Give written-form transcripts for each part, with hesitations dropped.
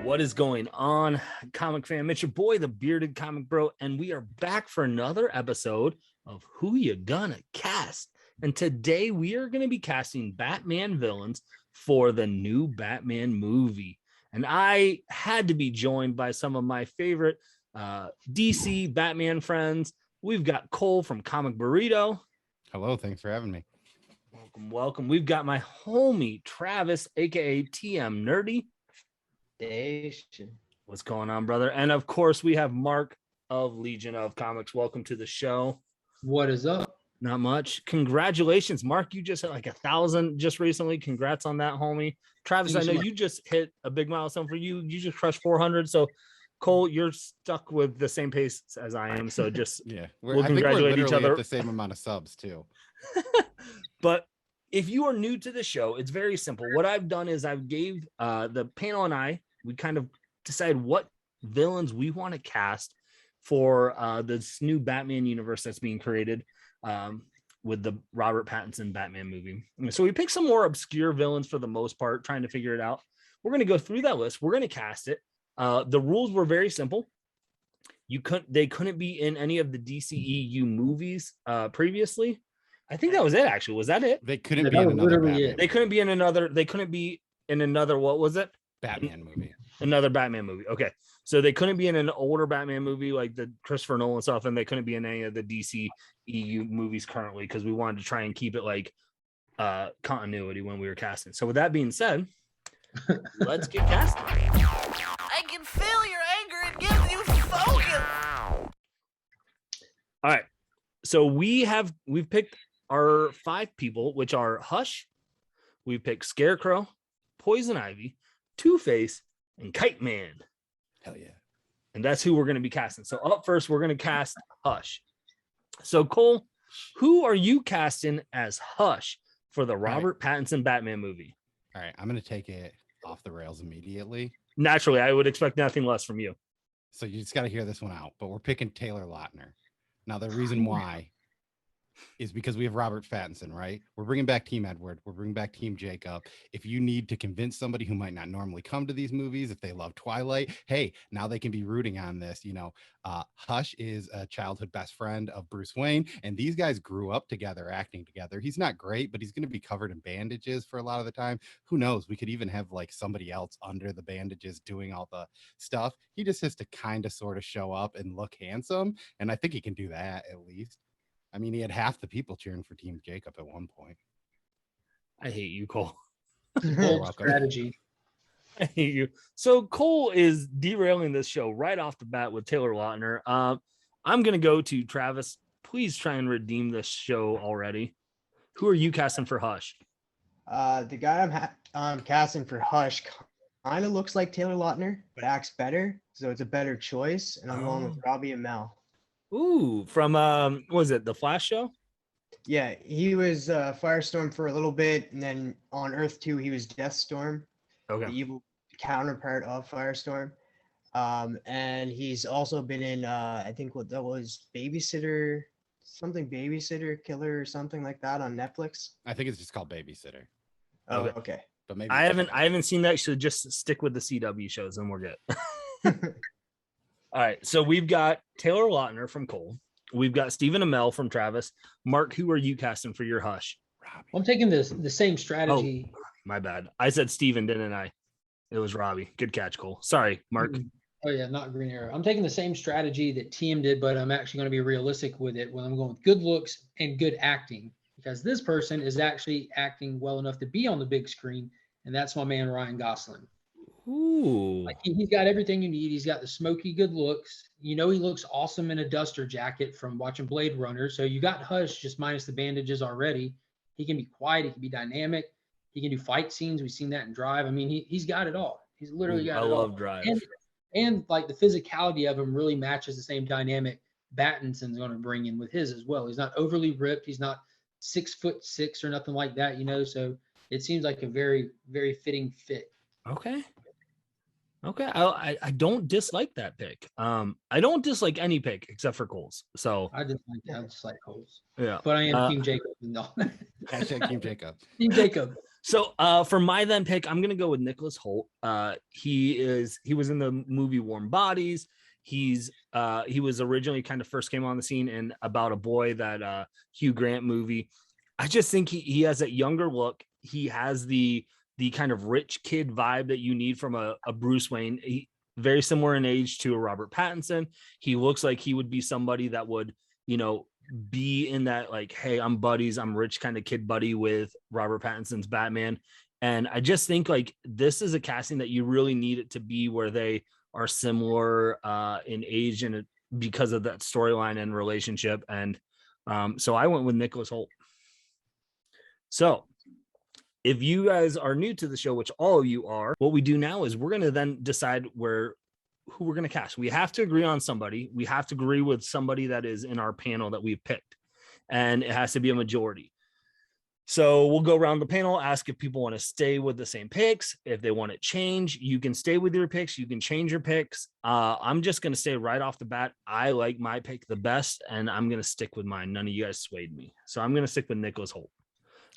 What is going on, comic fam? It's your boy, the bearded comic bro, and we are back for another episode of Who You Gonna Cast. And today we are going to be casting Batman villains for the new Batman movie. And I had to be joined by some of my favorite DC Batman friends. We've got Cole from Comic Burrito. Hello, thanks for having me. Welcome. We've got my homie Travis, aka TM Nerdy. What's going on, brother? And of course, we have Mark of Legion of Comics. Welcome to the show. What is up? Not much. Congratulations, Mark. You just hit like 1,000 just recently. Congrats on that, homie. Travis, I know you just hit a big milestone for you. You just crushed 400. So, Cole, you're stuck with the same pace as I am. So just we'll congratulate each other. At the same amount of subs too. But if you are new to the show, it's very simple. What I've done is I've gave the panel and we kind of decide what villains we want to cast for this new Batman universe that's being created with the Robert Pattinson Batman movie. So we picked some more obscure villains for the most part, trying to figure it out. We're going to go through that list. We're going to cast it. The rules were very simple. They couldn't be in any of the DCEU movies previously. I think that was it. Actually, was that it? They couldn't be in another Batman. They couldn't be in another. They couldn't be in another. What was it? Batman movie. Another Batman movie. Okay, so they couldn't be in an older Batman movie like the Christopher Nolan stuff, and they couldn't be in any of the DC EU movies currently because we wanted to try and keep it like continuity when we were casting. So with that being said, let's get casting. I can feel your anger. It gives you focus. All right, so we've picked our 5 people, which are Hush. We picked Scarecrow, Poison Ivy, Two-Face, and Kiteman. Hell yeah. And that's who we're going to be casting. So up first, we're going to cast Hush. So Cole, who are you casting as Hush for the Robert Pattinson Batman movie? All right, I'm going to take it off the rails immediately. Naturally, I would expect nothing less from you. So you just got to hear this one out, but we're picking Taylor Lautner. Now, the reason why is because we have Robert Pattinson, right? We're bringing back Team Edward. We're bringing back Team Jacob. If you need to convince somebody who might not normally come to these movies, if they love Twilight, hey, now they can be rooting on this. You know, Hush is a childhood best friend of Bruce Wayne, and these guys grew up together, acting together. He's not great, but he's going to be covered in bandages for a lot of the time. Who knows? We could even have like somebody else under the bandages doing all the stuff. He just has to kind of sort of show up and look handsome, and I think he can do that at least. I mean, he had half the people cheering for Team Jacob at one point. I hate you, Cole. Bold strategy. I hate you. So Cole is derailing this show right off the bat with Taylor Lautner. I'm going to go to Travis. Please try and redeem this show already. Who are you casting for Hush? The guy I'm casting for Hush kind of looks like Taylor Lautner, but acts better. So it's a better choice. And I'm going with Robbie Amell. Ooh, from what was it, the Flash show? Yeah, he was Firestorm for a little bit, and then on Earth 2 he was Deathstorm, the evil counterpart of Firestorm. And he's also been in I think what that was Babysitter Killer or something like that on Netflix. I think it's just called Babysitter. Oh, okay. But maybe I haven't seen that, so just stick with the CW shows and we're good. All right, so we've got Taylor Lautner from Cole. We've got Stephen Amell from Travis. Mark, who are you casting for your Hush? Robbie. I'm taking the same strategy. Oh, my bad. I said Stephen, didn't I? It was Robbie. Good catch, Cole. Sorry, Mark. Oh, yeah, not Green Arrow. I'm taking the same strategy that TM did, but I'm actually going to be realistic with it when I'm going with good looks and good acting, because this person is actually acting well enough to be on the big screen, and that's my man, Ryan Gosling. Ooh. Like he's got everything you need. He's got the smoky good looks. You know, he looks awesome in a duster jacket from watching Blade Runner. So you got Hush just minus the bandages already. He can be quiet. He can be dynamic. He can do fight scenes. We've seen that in Drive. I mean, he's got it all. He's literally got it all. I love Drive. And like the physicality of him really matches the same dynamic Pattinson's going to bring in with his as well. He's not overly ripped. He's not 6'6" or nothing like that, you know. So it seems like a very, very fitting fit. Okay. I don't dislike that pick. I don't dislike any pick except for Cole's. So I dislike Cole's. Yeah, but I am Team Jacob. No, hashtag Team Jacob. Team Jacob. So for my then pick, I'm gonna go with Nicholas Holt. He was in the movie Warm Bodies. He was originally kind of first came on the scene in About a Boy, that Hugh Grant movie. I just think he has that younger look. He has the kind of rich kid vibe that you need from a Bruce Wayne. Very similar in age to a Robert Pattinson. He looks like he would be somebody that would, be in that like, hey, I'm buddies, I'm rich kind of kid buddy with Robert Pattinson's Batman. And I just think like this is a casting that you really need it to be where they are similar in age and because of that storyline and relationship. And so I went with Nicholas Holt. So if you guys are new to the show, which all of you are, what we do now is we're going to then decide who we're going to cast. We have to agree on somebody. We have to agree with somebody that is in our panel that we've picked, and it has to be a majority. So we'll go around the panel, ask if people want to stay with the same picks. If they want to change, you can stay with your picks. You can change your picks. I'm just going to say right off the bat, I like my pick the best, and I'm going to stick with mine. None of you guys swayed me. So I'm going to stick with Nicholas Holt.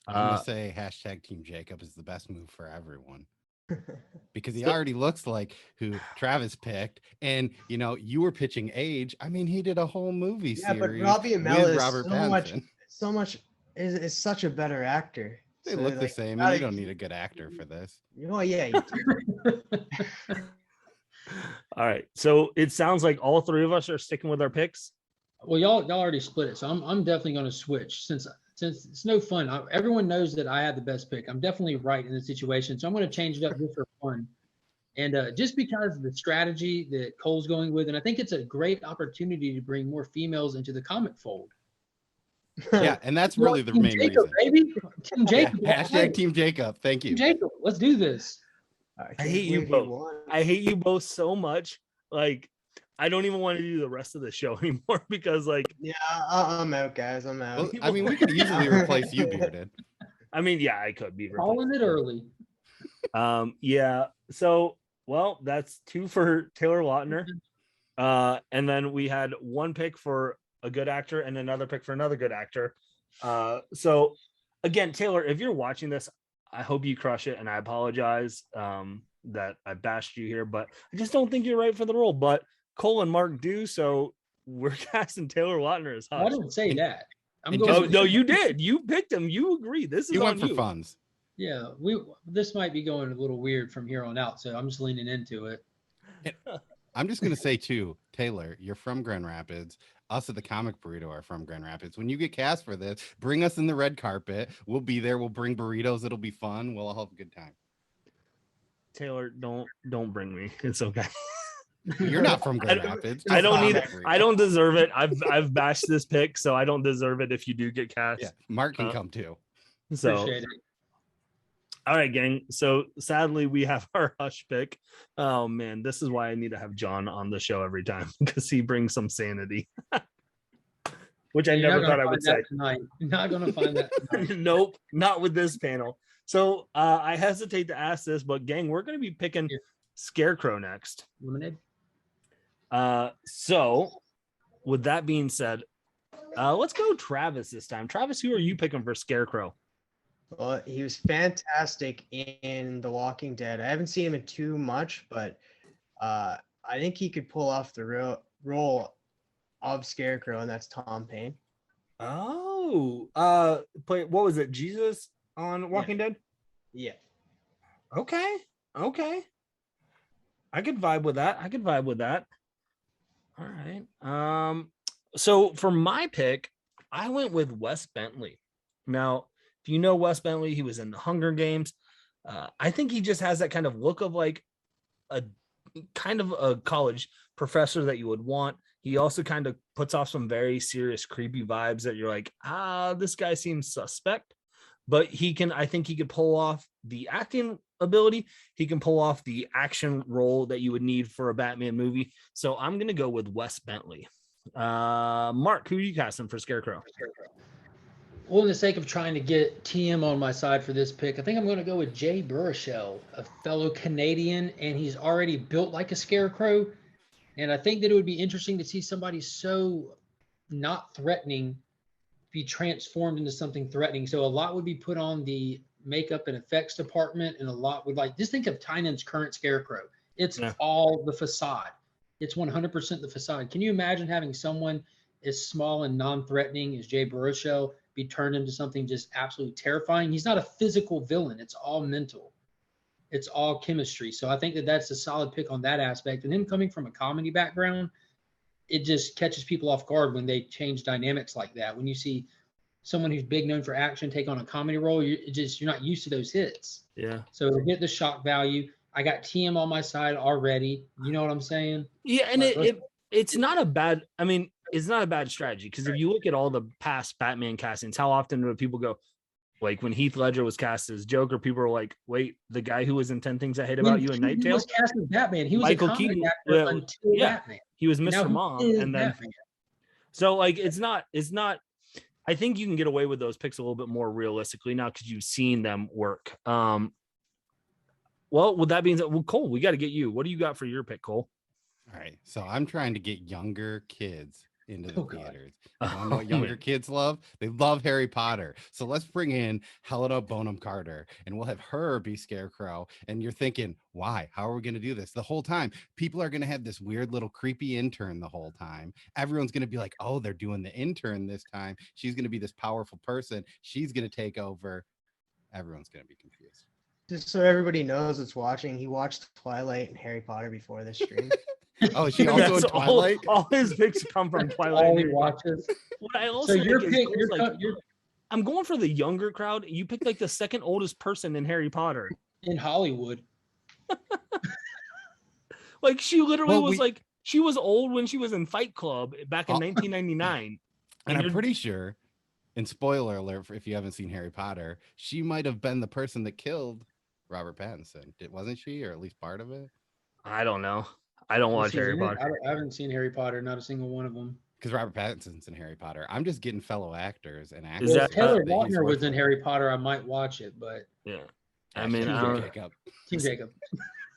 I'm going to say hashtag Team Jacob is the best move for everyone. Because he already looks like who Travis picked, and you were pitching age. I mean, he did a whole movie series. But Robbie Amell is Robert Pattinson. so much is such a better actor. They look the same, and you don't need a good actor for this. Oh yeah. You do. All right, so it sounds like all three of us are sticking with our picks. Well, y'all already split it, so I'm definitely going to switch since it's no fun. Everyone knows that I had the best pick. I'm definitely right in the situation, so I'm going to change it up just for fun. And just because of the strategy that Cole's going with, and I think it's a great opportunity to bring more females into the comic fold. Yeah, and that's really the main Jacob, reason. Baby. Team Jacob. Yeah, hashtag Team Jacob. Thank you. Team Jacob, let's do this. I hate you both. I hate you both so much. Like, I don't even want to do the rest of the show anymore because, like, yeah, I'm out, guys. I'm out. Well, I mean, we could easily replace you, Bearded. I mean, yeah, I could be replaced. Calling it early. Yeah. So, well, that's 2 for Taylor Lautner. And then we had 1 pick for a good actor and another pick for another good actor. So again, Taylor, if you're watching this, I hope you crush it. And I apologize that I bashed you here, but I just don't think you're right for the role. But Cole and Mark do, so we're casting Taylor Lautner as Hush. I didn't say that. No, you did. You picked him. You agreed. This is you on went for funds. Yeah, this might be going a little weird from here on out, so I'm just leaning into it. I'm just gonna say too, Taylor, you're from Grand Rapids. Us at the Comic Burrito are from Grand Rapids. When you get cast for this, bring us in the red carpet. We'll be there. We'll bring burritos. It'll be fun. We'll all have a good time. Taylor, don't bring me. It's okay. You're not from Grand Rapids. I don't need it. I don't deserve it. I've bashed this pick, so I don't deserve it if you do get cast. Yeah, Mark can come too. So Appreciate it. All right, gang. So sadly, we have our Hush pick. Oh man, this is why I need to have John on the show every time because he brings some sanity, which I never thought I would say. Tonight. You're not going to find that tonight. Nope, not with this panel. So I hesitate to ask this, but gang, we're going to be picking Scarecrow next. Lemonade. So with that being said, let's go Travis this time. Travis, who are you picking for Scarecrow? Well, he was fantastic in The Walking Dead. I haven't seen him in too much, but I think he could pull off the role of Scarecrow, and that's Tom Payne. Oh, what was it? Jesus on Walking Dead? Yeah. Okay. I could vibe with that. All right. So for my pick, I went with Wes Bentley. Now, if you know Wes Bentley, he was in the Hunger Games. I think he just has that kind of look of like a kind of a college professor that you would want. He also kind of puts off some very serious, creepy vibes that you're like, this guy seems suspect. But I think he could pull off the acting ability. He can pull off the action role that you would need for a Batman movie. So I'm going to go with Wes Bentley. Mark, who are you casting for Scarecrow? Well, in the sake of trying to get TM on my side for this pick, I think I'm going to go with Jay Burrichel, a fellow Canadian, and he's already built like a Scarecrow. And I think that it would be interesting to see somebody so not threatening be transformed into something threatening. So a lot would be put on the makeup and effects department and a lot with like, just think of Tynan's current Scarecrow. It's all the facade. It's 100% the facade. Can you imagine having someone as small and non-threatening as Jay Burrichel be turned into something just absolutely terrifying? He's not a physical villain. It's all mental. It's all chemistry. So I think that that's a solid pick on that aspect. And him coming from a comedy background, it just catches people off guard when they change dynamics like that. When you see someone who's big known for action take on a comedy role, you're not used to those hits. Yeah. So to get the shock value, I got TM on my side already. You know what I'm saying? Yeah, and it's not a bad. I mean, it's not a bad strategy because if you look at all the past Batman castings, how often do people go? Like when Heath Ledger was cast as Joker, people were like, "Wait, the guy who was in 10 Things I Hate About You and Night Tale was cast as Batman. He was Michael a comedy Keaton, actor until Batman. He was Mr. Now Mom, he is and then Batman. so like it's not. I think you can get away with those picks a little bit more realistically now because you've seen them work. Well, with that being said, Cole, we got to get you. What do you got for your pick, Cole? All right, so I'm trying to get younger kids into the theaters. You know what younger kids love? They love Harry Potter. So let's bring in Helena Bonham Carter and we'll have her be Scarecrow. And you're thinking, why? How are we going to do this? The whole time, people are going to have this weird little creepy intern the whole time. Everyone's going to be like, oh, they're doing the intern this time. She's going to be this powerful person. She's going to take over. Everyone's going to be confused. Just so everybody knows that's watching, he watched Twilight and Harry Potter before this stream. Oh, is she also in Twilight? All his picks come from Twilight. All he watches. What I also So your think pick, is I'm going for the younger crowd. You picked like the second oldest person in Harry Potter. In Hollywood. Like she literally she was old when she was in Fight Club back in 1999. And I'm pretty sure, and spoiler alert if you haven't seen Harry Potter, she might have been the person that killed Robert Pattinson. Wasn't she, or at least part of it? I don't know. I don't watch Harry Potter. I haven't seen Harry Potter, not a single one of them. Because Robert Pattinson's in Harry Potter. I'm just getting fellow actors and actors. Well, Taylor Lautner was in Harry Potter. I might watch it, but yeah. I mean, Team Jacob.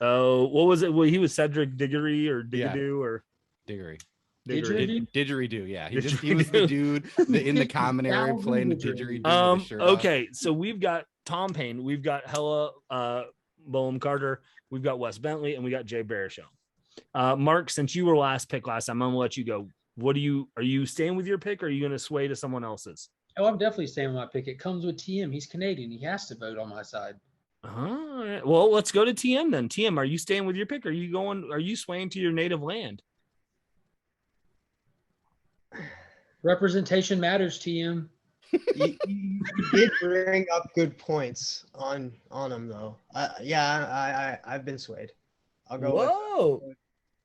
Oh, what was it? Well, he was Cedric Diggory or Diggadoo or Diggory. Didgeridoo, yeah. He was the dude in the common area playing the didgeridoo. Okay, so we've got Tom Payne, we've got Hella Bonham Carter, we've got Wes Bentley, and we got Jay Baruchel. Mark, since you were last pick last time, I'm gonna let you go. Are you staying with your pick or are you gonna sway to someone else's? Oh, I'm definitely staying with my pick. It comes with TM. He's Canadian. He has to vote on my side. All right. Well, let's go to TM then. TM, are you staying with your pick? Are you swaying to your native land? Representation matters, TM. You did bring up good points on him though. I've been swayed. I'll go. Whoa!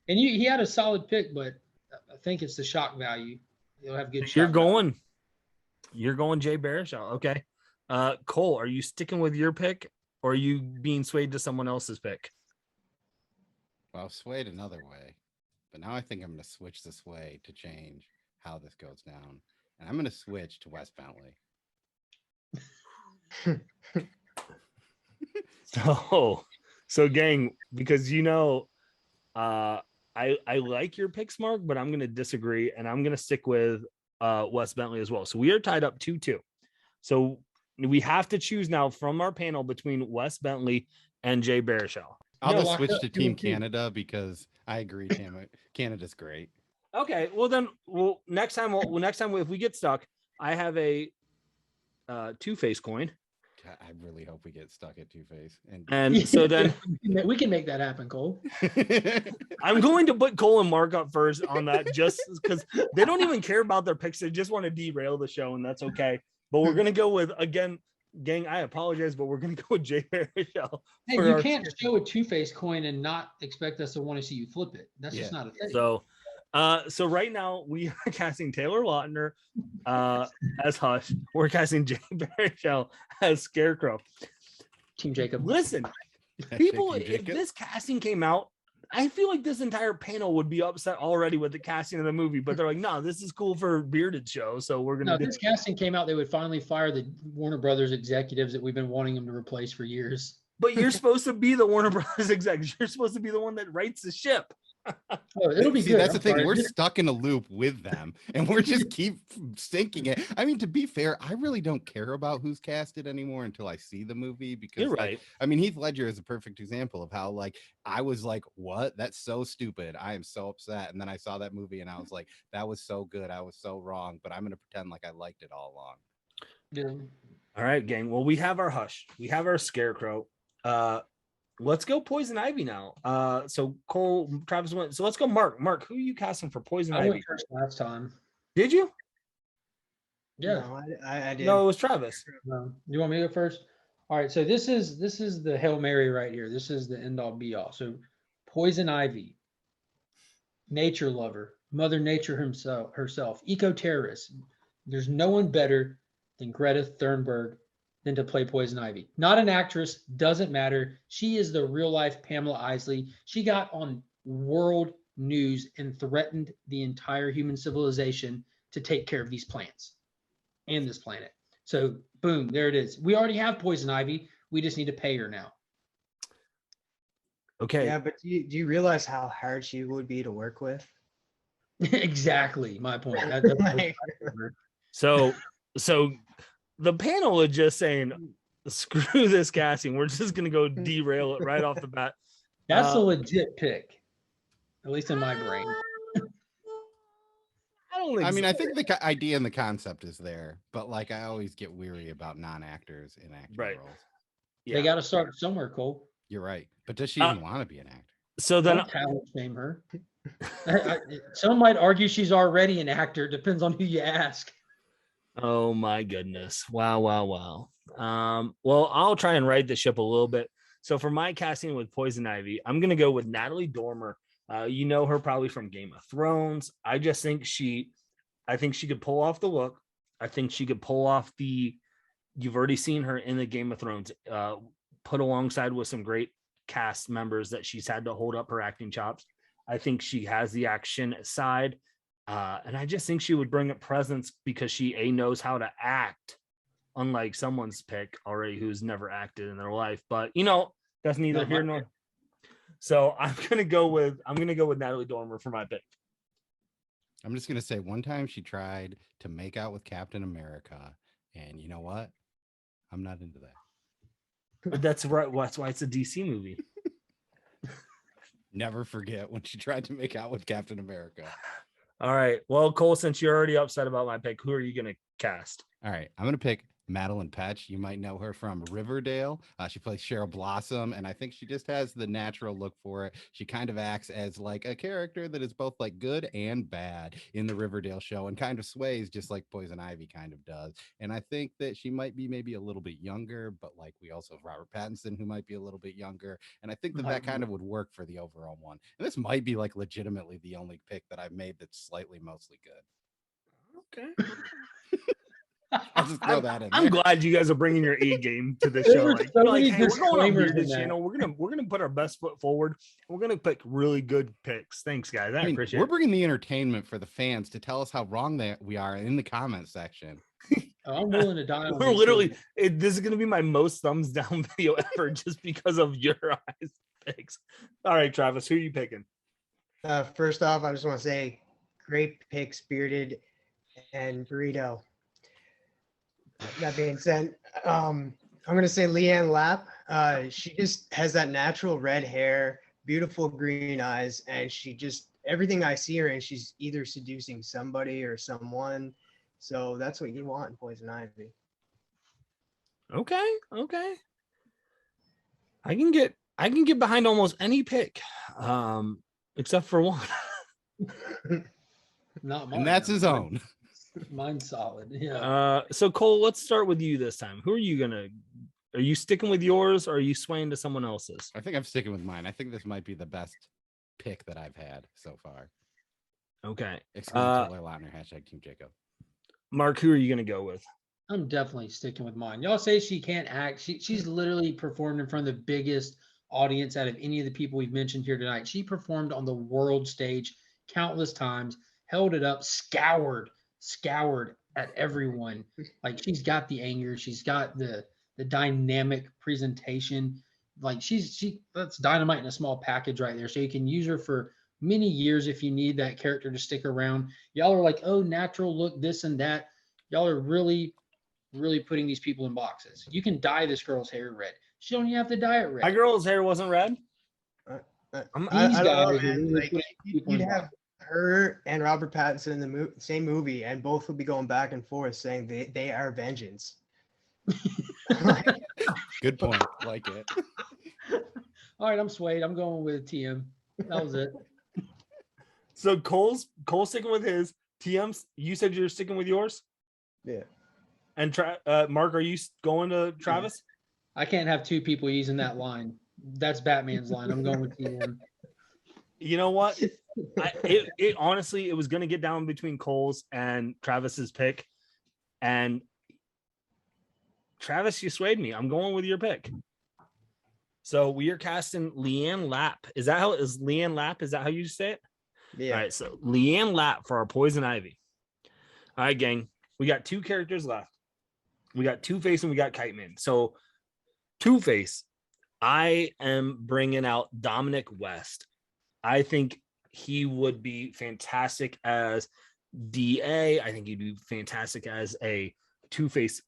And he had a solid pick, but I think it's the shock value. You'll have good. You're going Jay Baruchel. Okay. Cole, are you sticking with your pick or are you being swayed to someone else's pick? Well, I've swayed another way, but now I think I'm going to switch this way to change how this goes down. And I'm going to switch to Wes Bentley. So gang, because I like your picks, Mark, but I'm going to disagree and I'm going to stick with Wes Bentley as well. So we are tied up 2-2. So we have to choose now from our panel between Wes Bentley and Jay Baruchel. I'll just switch to Team Canada because I agree, Canada's great. Okay, well then, next time if we get stuck, I have a Two-Face coin. God, I really hope we get stuck at Two-Face. And so then we can make that happen, Cole. I'm going to put Cole and Mark up first on that just because they don't even care about their picks. They just want to derail the show, and that's okay. But we're gonna go with, again, gang, I apologize, but we're gonna go with Jay Baruchel. Hey, you can't show a Two-Face coin and not expect us to want to see you flip it. That's just not a thing. So right now we are casting Taylor Lautner as Hush. We're casting Jay Baruchel as Scarecrow. Team Jacob. Listen, people, if this casting came out, I feel like this entire panel would be upset already with the casting of the movie, but they're like, no, this is cool for Bearded Show. So we're gonna. No, if this casting came out, they would finally fire the Warner Brothers executives that we've been wanting them to replace for years. But you're supposed to be the Warner Brothers executives. You're supposed to be the one that writes the ship. Oh, it'll be See, good. that's the I'm thing. sorry. We're stuck in a loop with them, and we're just keep sinking it. I mean, to be fair, I really don't care about who's casted anymore until I see the movie because, You're like, right. I mean, Heath Ledger is a perfect example of how, like, I was like, "What? That's so stupid. I am so upset." And then I saw that movie, and I was like, "That was so good. I was so wrong." But I'm gonna pretend like I liked it all along. Yeah. All right, gang. Well, we have our Hush. We have our Scarecrow. Let's go Poison Ivy now. So Cole, Travis went. So let's go Mark. Mark, who are you casting for Poison I Ivy? went first last time. Did you? Yeah. No, I did. No, it was Travis. You want me to go first? All right. So this is the Hail Mary right here. This is the end all be all. So Poison Ivy, nature lover, Mother Nature herself, eco-terrorist. There's no one better than Greta Thunberg than to play Poison Ivy. Not an actress, doesn't matter. She is the real life Pamela Isley. She got on world news and threatened the entire human civilization to take care of these plants and this planet. So boom, there it is. We already have Poison Ivy. We just need to pay her now. Okay. Yeah, but do you realize how hard she would be to work with? Exactly my point. Like- So the panel is just saying, screw this casting. We're just gonna go derail it right off the bat. That's a legit pick, at least in my brain. I don't think I mean, so. I think the idea and the concept is there, but like, I always get weary about non-actors in acting Right. roles. Yeah. They got to start somewhere, Cole. You're right, but does she even want to be an actor? So then, Don't talent shame her. Some might argue she's already an actor. Depends on who you ask. oh my goodness. Wow. Well, I'll try and right the ship a little bit. So for my casting with Poison Ivy, I'm gonna go with Natalie Dormer. You know her probably from Game of Thrones. I think she could pull off the look. I think she could pull off you've already seen her in the Game of Thrones, put alongside with some great cast members that she's had to hold up her acting chops. I think she has the action side. And I just think she would bring a presence because she knows how to act, unlike someone's pick already who's never acted in their life. But that's neither here nor. So I'm gonna go with Natalie Dormer for my pick. I'm just gonna say, one time she tried to make out with Captain America, and you know what? I'm not into that. But that's right. That's why it's a DC movie. Never forget when she tried to make out with Captain America. All right. Well, Cole, since you're already upset about my pick, who are you gonna cast? All right, I'm gonna pick Madeline Petch. You might know her from Riverdale. She plays Cheryl Blossom, and I think she just has the natural look for it. She kind of acts as like a character that is both like good and bad in the Riverdale show, and kind of sways just like Poison Ivy kind of does. And I think that she might be maybe a little bit younger, but like we also have Robert Pattinson, who might be a little bit younger. And I think that kind of would work for the overall one. And this might be like legitimately the only pick that I've made that's slightly mostly good. Okay. I'll just throw that in. I'm there. glad you guys are bringing your A game to this There show. were Like, so you're like, many hey, we're going on disclaimers in Weirdest that. Channel. We're gonna put our best foot forward. We're gonna pick really good picks. Thanks, guys. I appreciate we're it. bringing the entertainment for the fans to tell us how wrong we are in the comment section. Oh, I'm willing to die. on We're this literally hill. this is gonna be my most thumbs down video ever just because of your eyes picks. All right, Travis, who are you picking? First off, I just want to say, great pick, Spirited and Burrito. That being said, I'm gonna say Leanne Lapp. She just has that natural red hair, beautiful green eyes, and she just everything I see her in, she's either seducing somebody or someone. So that's what you want in Poison Ivy. Okay. I can get behind almost any pick, except for one. Not mine. And that's his own. Mine's solid. Yeah. So Cole, let's start with you this time. Who are you sticking with yours, or are you swaying to someone else's? I think I'm sticking with mine. I think this might be the best pick that I've had so far. Okay. Exclude Taylor Lautner, #Team Jacob. Mark, who are you gonna go with? I'm definitely sticking with mine. Y'all say she can't act. She's literally performed in front of the biggest audience out of any of the people we've mentioned here tonight. She performed on the world stage countless times, held it up, scoured at everyone. Like, she's got the anger, she's got the dynamic presentation. Like, that's dynamite in a small package right there. So you can use her for many years if you need that character to stick around. Y'all are like, oh, natural look, this and that. Y'all are really, really putting these people in boxes. You can dye this girl's hair red. She don't even have to dye it red. My girl's hair wasn't red. These I don't know, guys are man. really Like, putting people you'd in have her and Robert Pattinson in the same movie, and both would be going back and forth saying they are vengeance. Good point. Like it. All right, I'm swayed. I'm going with TM. That was it. So Cole's sticking with his. TM's, you said you're sticking with yours? Yeah. And Mark, are you going to Travis? I can't have two people using that line. That's Batman's line. I'm going with TM. You know what? It honestly, it was going to get down between Cole's and Travis's pick. And Travis, you swayed me. I'm going with your pick. So we are casting Leanne Lapp. Is Leanne Lapp? Is that how you say it? Yeah. All right. So Leanne Lapp for our Poison Ivy. All right, gang. We got two characters left. We got Two-Face and we got Kiteman. So Two-Face, I am bringing out Dominic West. I think he would be fantastic as DA. I think he'd be fantastic as a Two-Face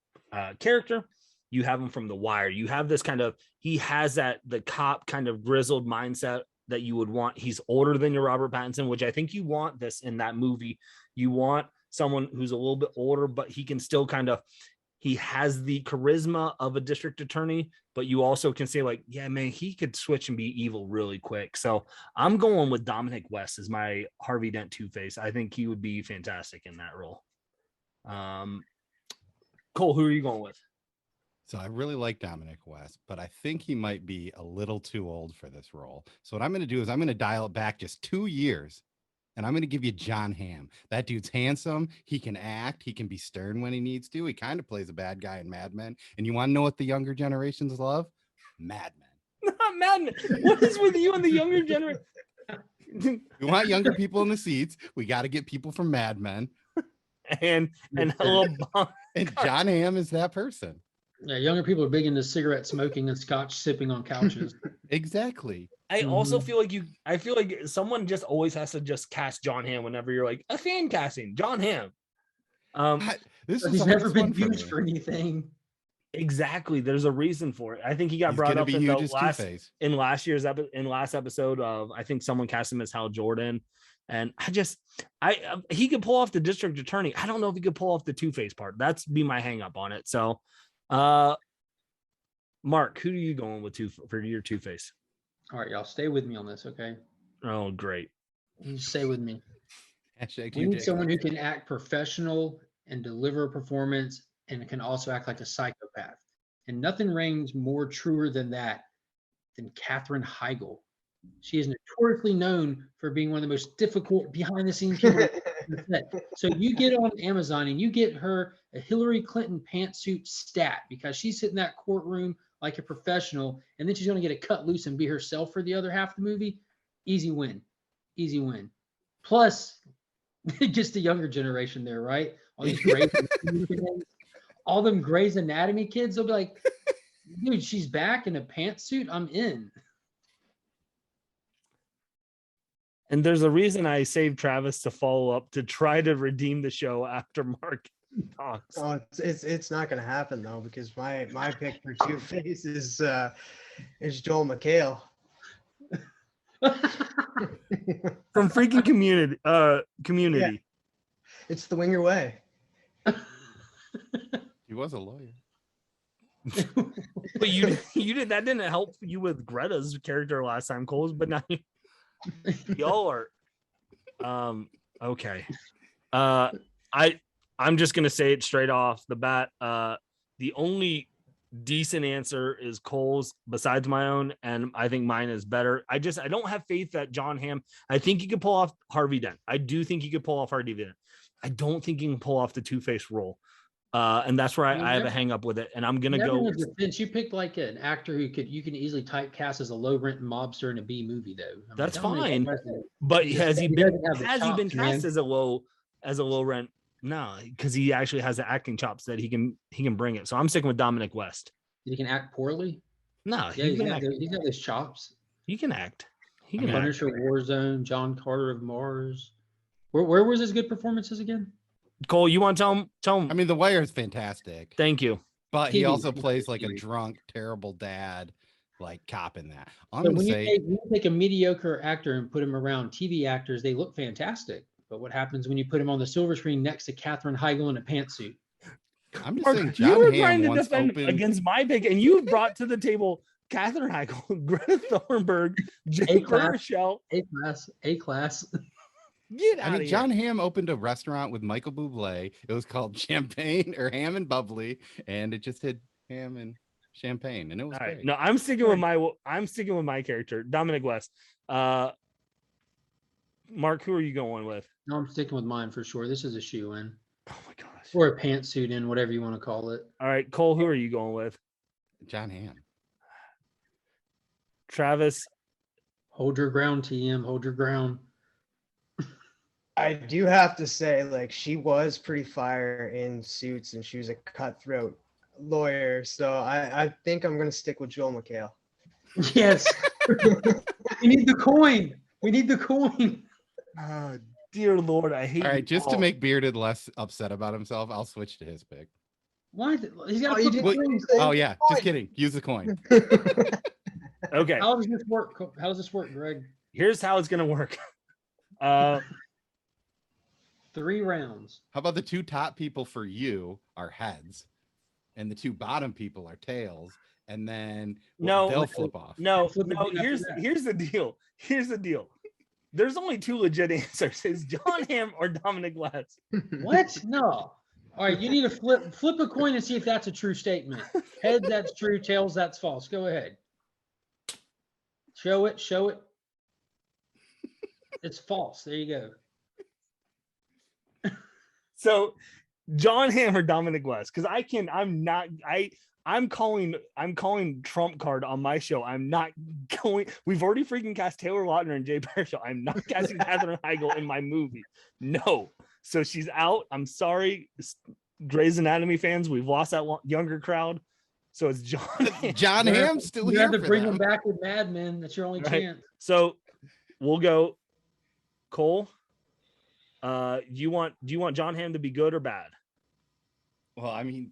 character. You have him from The Wire. You have this kind of, he has the cop kind of grizzled mindset that you would want. He's older than your Robert Pattinson, which I think you want this in that movie. You want someone who's a little bit older, but he can still he has the charisma of a district attorney, but you also can say like, yeah, man, he could switch and be evil really quick. So I'm going with Dominic West as my Harvey Dent Two-Face. I think he would be fantastic in that role. Cole, who are you going with? So I really like Dominic West, but I think he might be a little too old for this role. So what I'm going to do is I'm going to dial it back just 2 years, and I'm going to give you John Hamm. That dude's handsome. He can act. He can be stern when he needs to. He kind of plays a bad guy in Mad Men. And you want to know what the younger generations love? Mad Men. Not Mad Men. What is with you and the younger generation? We want younger people in the seats. We got to get people from Mad Men. And hello, And John Hamm is that person. Yeah, younger people are big into cigarette smoking and scotch sipping on couches. Exactly. I also feel like someone just always has to just cast John Hamm whenever you're like a fan casting John Hamm. This is He's never been used for anything. Exactly. There's a reason for it. I think he got brought up in last episode of, I think someone cast him as Hal Jordan. And he could pull off the district attorney. I don't know if he could pull off the Two-Face part. That's be my hang up on it. So Mark, who are you going with for your Two-Face? All right, y'all stay with me on this, okay? Oh, great. You stay with me. Hashtag We need someone who can act professional and deliver a performance and can also act like a psychopath. And nothing rings more truer than Katherine Heigl. She is notoriously known for being one of the most difficult behind the scenes people. So you get on Amazon and you get her a Hillary Clinton pantsuit stat because she's sitting in that courtroom like a professional, and then she's going to get a cut loose and be herself for the other half of the movie. Easy win. Plus, just the younger generation there, right? All these all them Grey's Anatomy kids, they'll be like, dude, she's back in a pantsuit. I'm in. And there's a reason I saved Travis to follow up to try to redeem the show after Mark talks. Oh, it's not gonna happen though, because my pick for Two-Face is Joel McHale. From freaking Community. Yeah. It's the Winger Way. He was a lawyer. But you did that didn't help you with Greta's character last time, Cole's, but now y'all are okay. I'm just gonna say it straight off the bat. The only decent answer is Cole's besides my own, and I think mine is better. I don't have faith that John Hamm. I think he could pull off Harvey Dent. I do think he could pull off Harvey Dent. I don't think he can pull off the Two-Face role. And that's where I have a hang up with it. And I'm gonna go. You picked like an actor who you can easily typecast as a low rent mobster in a B movie though. I mean, that's fine. But has he been cast as a low rent? No, because he actually has the acting chops that he can bring it. So I'm sticking with Dominic West. He can act poorly. No, yeah, he's got those chops. He can act. He can act. Punisher, Warzone, John Carter of Mars. Where was his good performances again? Cole, you want to tell him? I mean, The Wire is fantastic. Thank you. But he TV. also plays like a drunk, terrible dad, like cop in that. I'm So gonna when say you take a mediocre actor and put him around TV actors, they look fantastic. But what happens when you put him on the silver screen next to Katherine Heigl in a pantsuit? I'm just Mark, saying you John were Hamm trying to once defend opened. against my pick, and you brought to the table Katherine Heigl, Greta Thunberg, Jake Burrichel. A class. Get out I mean, of John here. Hamm opened a restaurant with Michael Bublé. It was called Champagne or Ham and Bubbly, and it just had ham and champagne, and it was All right. great. No, I'm sticking with my character, Dominic West. Mark, who are you going with? No, I'm sticking with mine for sure. This is a shoe-in. Oh my gosh. Or a pantsuit in, whatever you want to call it. All right, Cole, who are you going with? John Hamm. Travis. Hold your ground, TM. Hold your ground. I do have to say, like, she was pretty fire in Suits, and she was a cutthroat lawyer. So I think I'm gonna stick with Joel McHale. Yes. We need the coin. We need the coin. Oh, dear Lord, I hate. All you right, just to all. make Bearded less upset about himself, I'll switch to his pick. Why? He's got to you put the didn't coin. say Oh yeah, just coin. kidding. Use the coin. Okay, How does this work? How does this work, Greg? here's how it's gonna work. 3 rounds. How about the 2 top people for you are heads, and the 2 bottom people are tails, and then they'll flip off. No, Flip it no. after Here's that. here's the deal. Here's the deal. There's only 2 legit answers: is John Hamm or Dominic West. What? No. All right, you need to flip a coin and see if that's a true statement. Heads, that's true. Tails, that's false. Go ahead. Show it. Show it. It's false. There you go. So, John Hamm or Dominic West? Because I'm calling trump card on my show. I'm not going. We've already freaking cast Taylor Lautner and Jay Baruchel. I'm not casting Katherine Heigl in my movie. No. So she's out. I'm sorry, Grey's Anatomy fans. We've lost that younger crowd. So it's John Hamm. John Hamm's still You here. have to for bring them. them back with Mad Men. That's your only Right. chance. So we'll go. Cole, do you want John Hamm to be good or bad? Well, I mean,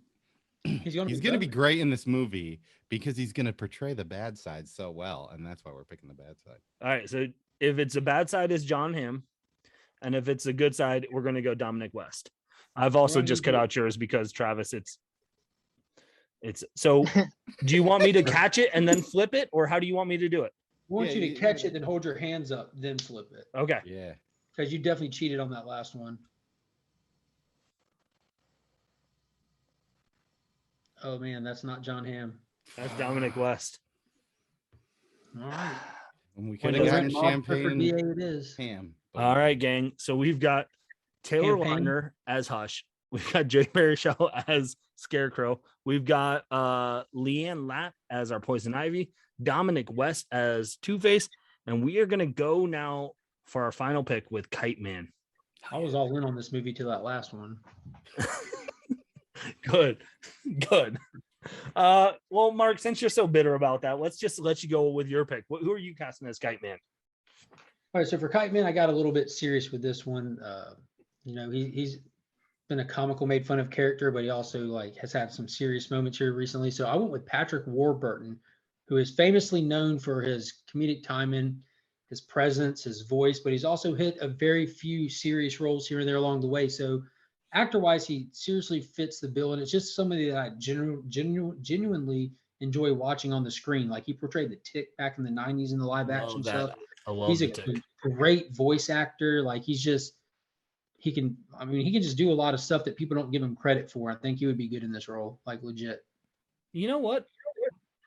He's going to be great in this movie because he's going to portray the bad side so well, and that's why we're picking the bad side. All right. So if it's a bad side, it's John Hamm, and if it's a good side, we're going to go Dominic West. I've also just cut out yours because Travis, it's so. Do you want me to catch it and then flip it, or how do you want me to do it? I want you to catch it, then hold your hands up, then flip it. Okay. Yeah. Because you definitely cheated on that last one. Oh man, that's not John Hamm. That's Dominic West. All right. And we could have gotten For champagne BA it is. ham. All right, gang. So we've got Taylor Campaign. Lautner as Hush. We've got Jay Baruchel as Scarecrow. We've got Leanne Lapp as our Poison Ivy. Dominic West as Two-Face. And we are going to go now for our final pick with Kiteman. I was all in on this movie till that last one. Good. Well, Mark, since you're so bitter about that, let's just let you go with your pick. Who are you casting as Kiteman? All right, so for Kiteman, I got a little bit serious with this one. He's been a comical, made fun of character, but he also has had some serious moments here recently. So I went with Patrick Warburton, who is famously known for his comedic timing, his presence, his voice, but he's also hit a very few serious roles here and there along the way. So actor-wise, he seriously fits the bill, and it's just somebody that I genuinely enjoy watching on the screen. Like he portrayed the Tick back in the 90s in the live action stuff. I love He's the a Tick. great voice actor. Like he can just do a lot of stuff that people don't give him credit for. I think he would be good in this role, like legit. You know what?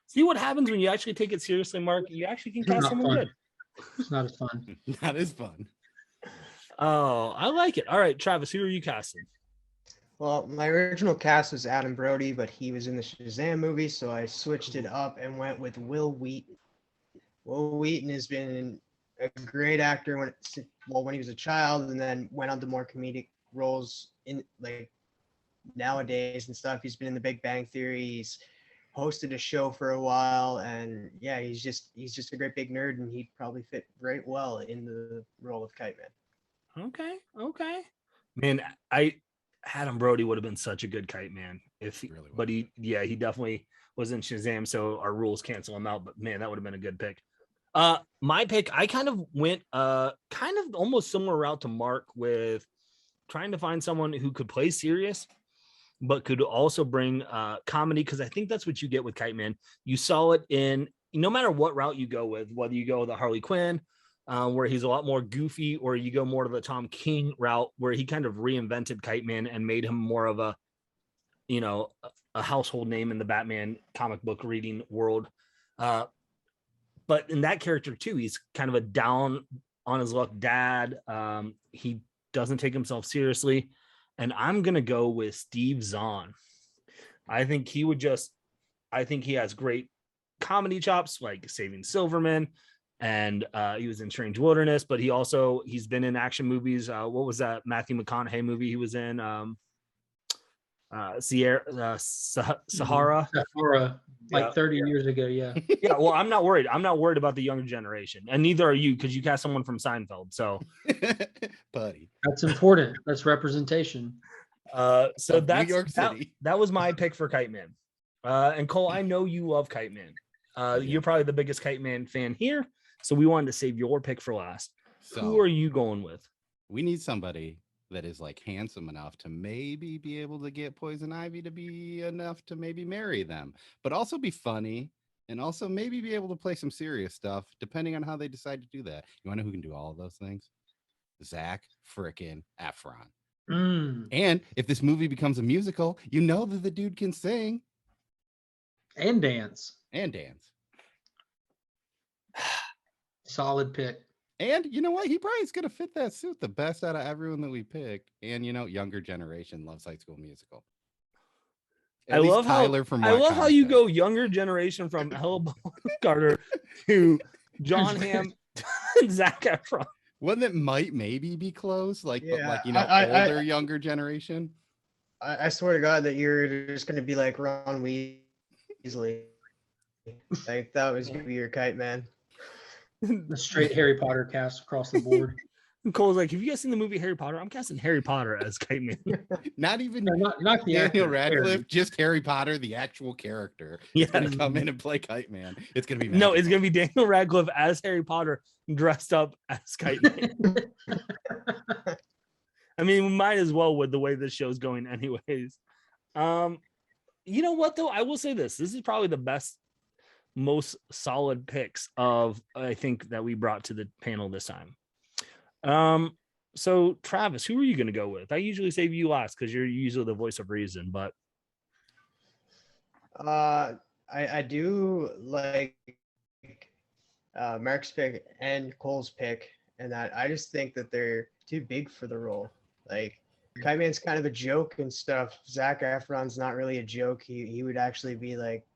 See what happens when you actually take it seriously, Mark. You actually can cast someone good. It's not as fun. That is fun. Oh, I like it. All right, Travis, who are you casting? Well, my original cast was Adam Brody, but he was in the Shazam movie, so I switched it up and went with Will Wheaton. Will Wheaton has been a great actor when he was a child, and then went on to more comedic roles in nowadays and stuff. He's been in The Big Bang Theory. He's hosted a show for a while, and yeah, he's just a great big nerd, and he'd probably fit right well in the role of Kiteman. Okay. Man, Adam Brody would have been such a good Kiteman if Really but he definitely was in Shazam, so our rules cancel him out. But man, that would have been a good pick. My pick, I kind of went kind of almost similar route to Mark with trying to find someone who could play serious but could also bring comedy, because I think that's what you get with Kiteman. You saw it in no matter what route you go with, whether you go the Harley Quinn, where he's a lot more goofy, or you go more to the Tom King route, where he kind of reinvented Kiteman and made him more of a, a household name in the Batman comic book reading world. But in that character too, he's kind of a down on his luck dad. He doesn't take himself seriously. And I'm going to go with Steve Zahn. I think he has great comedy chops, like Saving Silverman, and he was in Strange Wilderness, but he's been in action movies. What was that Matthew McConaughey movie he was in? Sahara. Like 30 years ago. Yeah. Yeah. Well, I'm not worried. I'm not worried about the younger generation, and neither are you, because you cast someone from Seinfeld. So, buddy, that's important. That's representation. So that's New York City. That was my pick for Kiteman. And Cole, I know you love Kiteman. You're probably the biggest Kiteman fan here, so we wanted to save your pick for last. So, who are you going with? We need somebody that is like handsome enough to maybe be able to get Poison Ivy to be enough to maybe marry them, but also be funny and also maybe be able to play some serious stuff, depending on how they decide to do that. You want to know who can do all of those things? Zac frickin' Efron. And if this movie becomes a musical, you know that the dude can sing and dance. Solid pick. And you know what? He probably is going to fit that suit the best out of everyone that we picked. And, younger generation loves High School Musical. I love how you go younger generation from Helen Carter to John Hamm and Zac Efron. One that might maybe be close, older, younger generation. I swear to God that you're just going to be like Ron Weasley. Like, that was going to be your Kiteman. The straight Harry Potter cast across the board. And Cole's like, have you guys seen the movie Harry Potter? I'm casting Harry Potter as Kiteman. Not even not the Daniel actor, Radcliffe, just Harry Potter, the actual character. Yeah, going to come in and play Kiteman. It's going to be no, it's going to be Daniel Radcliffe as Harry Potter dressed up as Kiteman. I mean, we might as well with the way this show's going, anyways. You know what though? I will say this: this is probably the best, most solid picks of I think that we brought to the panel this time. So Travis, who are you going to go with? I usually save you last because you're usually the voice of reason, but I do like Mark's pick and Cole's pick, and that I just think that they're too big for the role. Like, Kiteman's kind of a joke and stuff. Zac Efron's not really a joke. He would actually be like,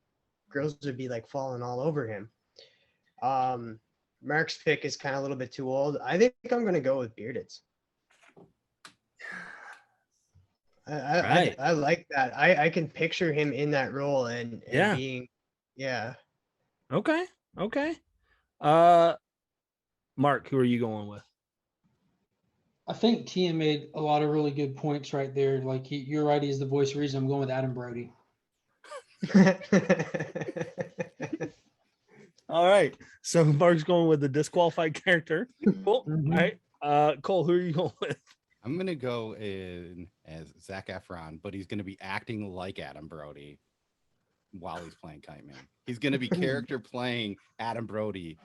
girls would be like falling all over him. Mark's pick is kind of a little bit too old. I think I'm going to go with Beardeds. I like that. I can picture him in that role and being, Okay. Mark, who are you going with? I think Tia made a lot of really good points right there. Like, you're right. He's the voice of reason. I'm going with Adam Brody. All right. So Mark's going with the disqualified character. Cool. Mm-hmm. All right. Cole, who are you going with? I'm going to go in as Zac Efron, but he's going to be acting like Adam Brody while he's playing Kiteman. He's going to be character playing Adam Brody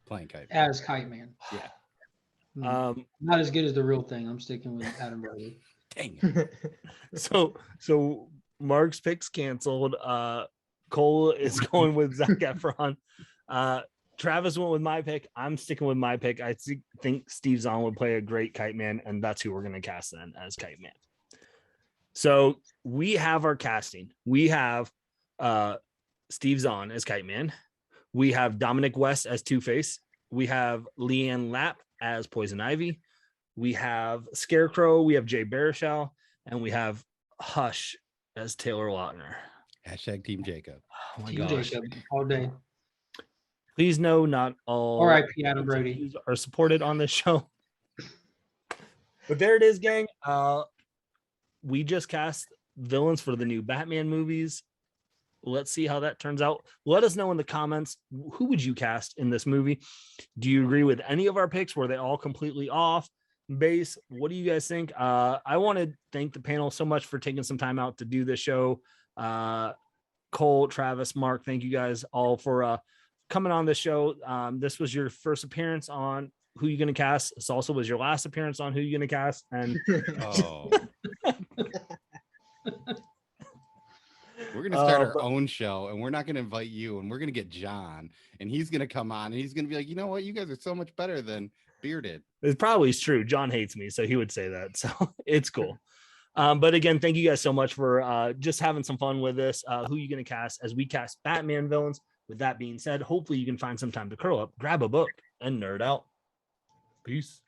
playing Kiteman. As Kiteman. Yeah. Not as good as the real thing. I'm sticking with Adam Brody. Dang it. So Mark's pick's canceled. Cole is going with Zac Efron. Travis went with my pick. I'm sticking with my pick. I think Steve Zahn would play a great Kiteman, and that's who we're going to cast then as Kiteman. So we have our casting. We have Steve Zahn as Kiteman. We have Dominic West as Two-Face. We have Leanne Lapp as Poison Ivy. We have Scarecrow. We have Jay Baruchel. And we have Hush as Taylor Lautner. Hashtag Team Jacob. Oh my Team gosh. Jacob all day. Please know not all R.I.P. Adam Brody. views are supported on this show. But there it is, gang. We just cast villains for the new Batman movies. Let's see how that turns out. Let us know in the comments, who would you cast in this movie? Do you agree with any of our picks? Were they all completely off base? What do you guys think? I want to thank the panel so much for taking some time out to do this show. Cole, Travis, Mark, thank you guys all for coming on this show. This was your first appearance on Who You Gonna Cast. This also was your last appearance on Who You Gonna Cast. And we're going to start our own show, and we're not going to invite you, and we're going to get John, and he's going to come on, and he's going to be like, you know what? You guys are so much better than Bearded. It probably is true. John hates me, so he would say that. So it's cool. But again, thank you guys so much for just having some fun with this. Who You Gonna Cast as we cast Batman villains. With that being said, hopefully you can find some time to curl up, grab a book, and nerd out. Peace.